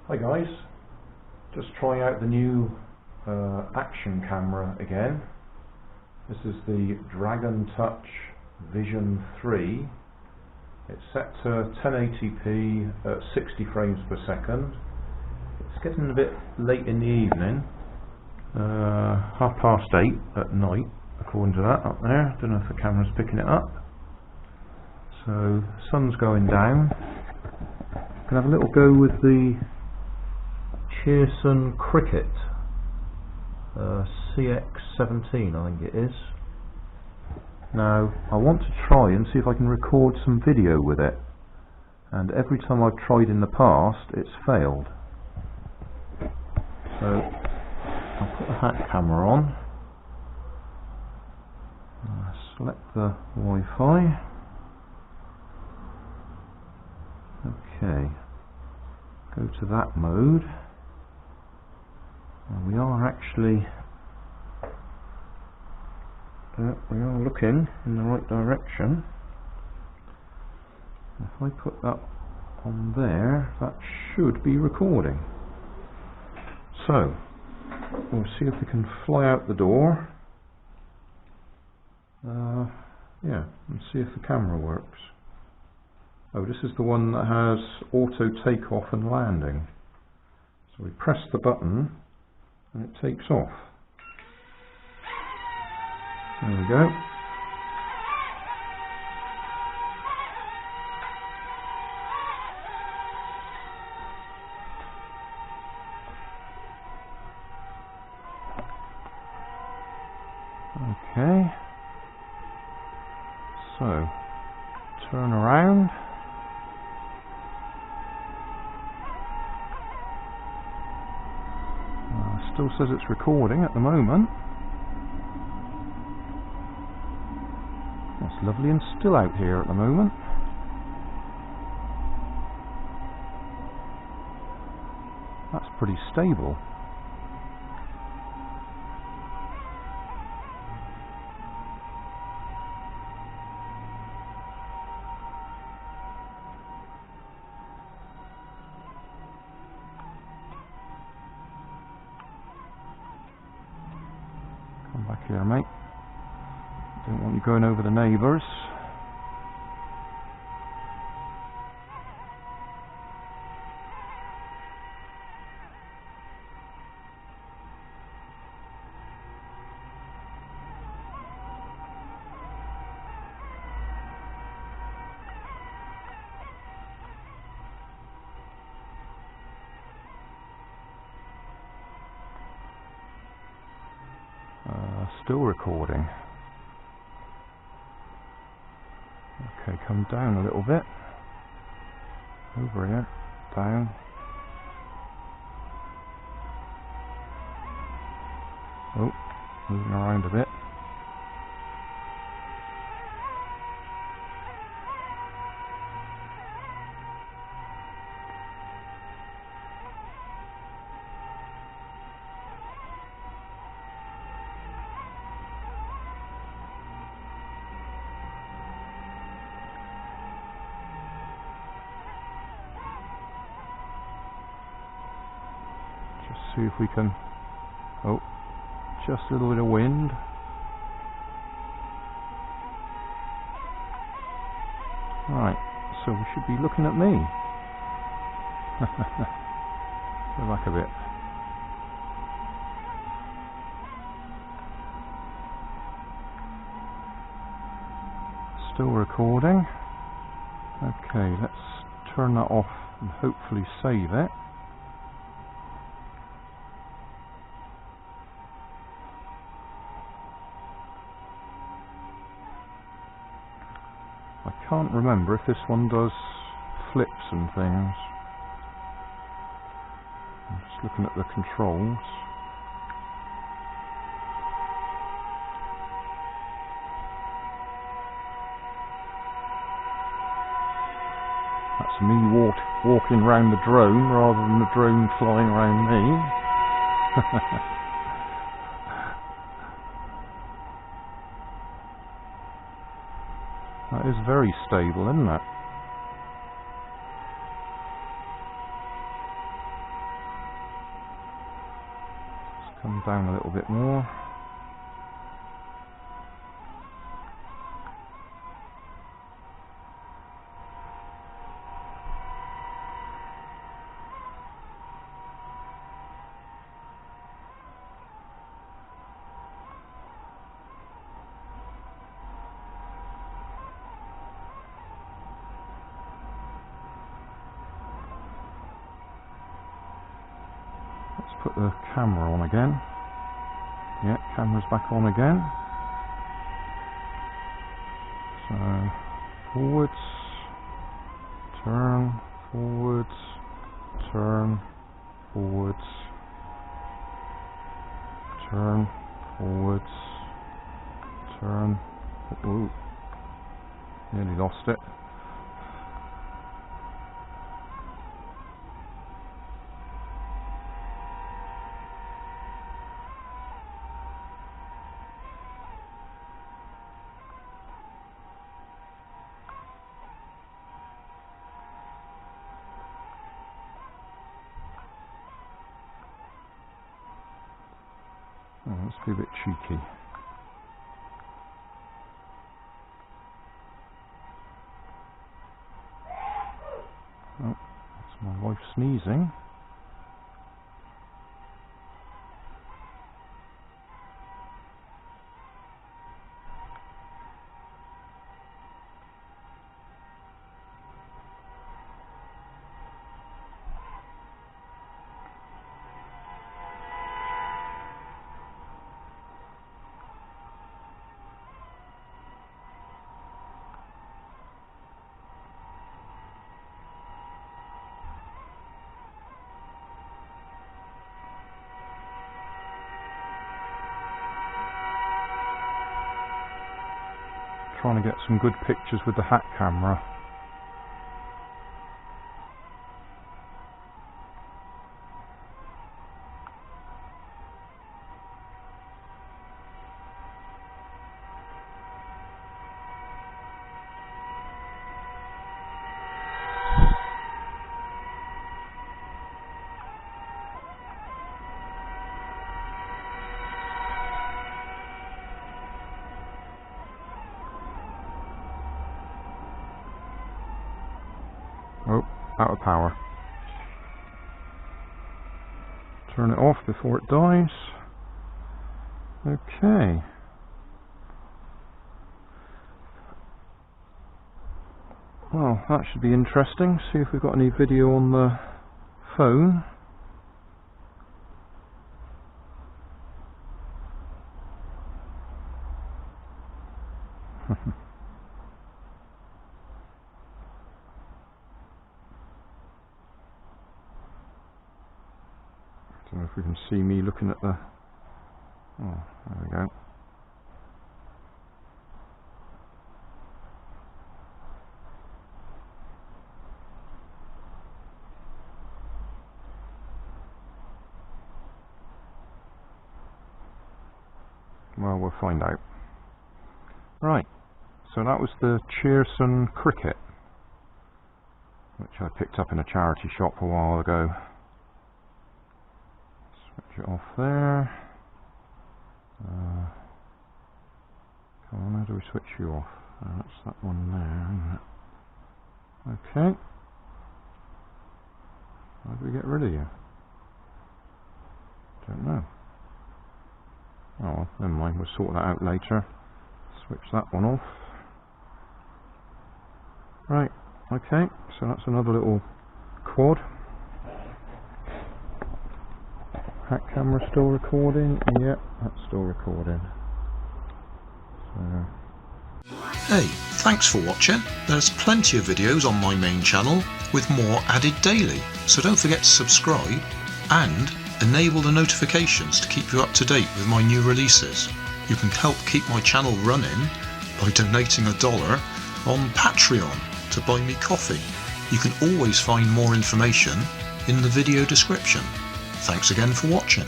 Hi guys, just trying out the new action camera again. This is the DragonTouch Vision 3. It's set to 1080p at 60 frames per second. It's getting a bit late in the evening, 8:30 at night according to that up there. Don't know if the camera's picking it up. So sun's going down. Can have a little go with the Cheerson CX17, I think it is. Now I want to try and see if I can record some video with it, and every time I've tried in the past it's failed. So I'll put the hat camera on, select the Wi-Fi. Okay, go to that mode. And we are actually we are looking in the right direction. If I put that on there, that should be recording. So we'll see if we can fly out the door. Yeah, and see if the camera works. Oh, this is the one that has auto takeoff and landing. So we press the button and it takes off. There we go. Okay. So, turn around. Still says it's recording at the moment. It's lovely and still out here at the moment. That's pretty stable. Come back here, mate. Don't want you going over the neighbours. Still recording. Okay, come down a little bit. Over here, down. Oh, moving around a bit. See if we can. Oh, just a little bit of wind. Right, so we should be looking at me. Go back a bit. Still recording. Okay, let's turn that off and hopefully save it. I can't remember if this one does flips and things. I'm just looking at the controls. That's me walking around the drone rather than the drone flying around me. That is very stable, isn't it? down a little bit more. Let's put the camera on again. Yeah, camera's back on again. So, forwards, turn, forwards, turn, forwards, turn, forwards, turn. Ooh, nearly lost it. Oh, must be a bit cheeky. Oh, that's my wife sneezing. Trying to get some good pictures with the hat camera. Oh, out of power. Turn it off before it dies. Okay. Well, that should be interesting. See if we've got any video on the phone. I don't know if we can see me looking at the... Oh, there we go. Well, we'll find out. Right, so that was the Cheerson cricket, which I picked up in a charity shop a while ago. Switch it off there. Come on, how do we switch you off? That's that one there, isn't it? Okay. How do we get rid of you? Don't know. Oh well, never mind, we'll sort that out later. Switch that one off. Right, okay, so that's another little quad. Hat camera still recording? Yep, that's still recording. So. Hey, thanks for watching. There's plenty of videos on my main channel with more added daily, so don't forget to subscribe and enable the notifications to keep you up to date with my new releases. You can help keep my channel running by donating $1 on Patreon to buy me coffee. You can always find more information in the video description. Thanks again for watching.